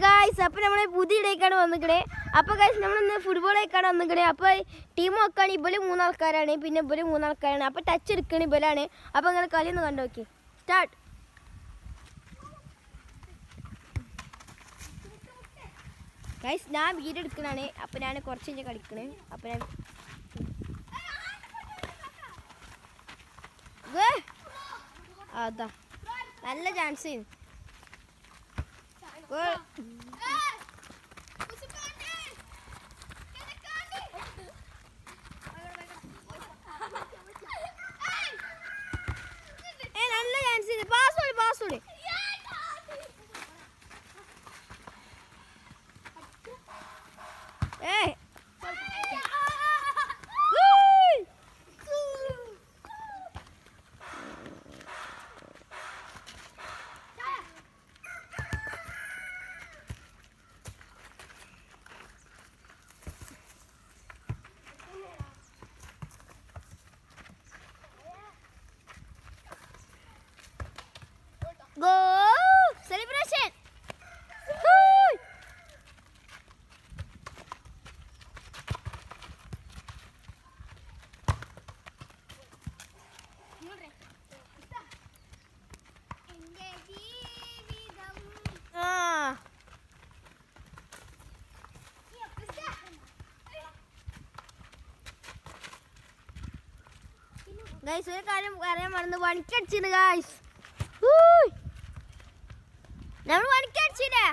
Guys, അപ്പോൾ നമ്മൾ പുതിയ ഇടയ്ക്കാണ് വന്നിക്കണേ. അപ്പോൾ ഗായ്സ് നമ്മളിന്ന് ഫുട്ബോളേക്കാണ് വന്നിക്കണേ. അപ്പോൾ ടീം നോക്കുകയാണ്, ഇവര് 3 ആൾക്കാരാണ്, പിന്നെ ഇവര് 3 ആൾക്കാരാണ്. അപ്പോൾ ടച്ച് എടുക്കണ ഇവരാണ്. അപ്പോൾ അങ്ങനെ കളി ഒന്ന് കണ്ടു നോക്കി. സ്റ്റാർട്ട്. ഗായ്സ് ഞാൻ വീഡിയോ എടുക്കണാണ്. അപ്പോൾ ഞാൻ കുറച്ച് കഴിഞ്ഞ് കളിക്കണേ. അപ്പോൾ ഞാൻ അതാ നല്ല ചാൻസ്. നല്ല ചാൻസ്. പാസ്സോട് Go! Celebration! Woo! Guys, ഒരു കാര്യം പറയാൻ മറന്നു. വണിക്കടിച്ചിന് ഗായ്സ്. നമ്മൾ വണിക്കടിച്ചില്ലേ?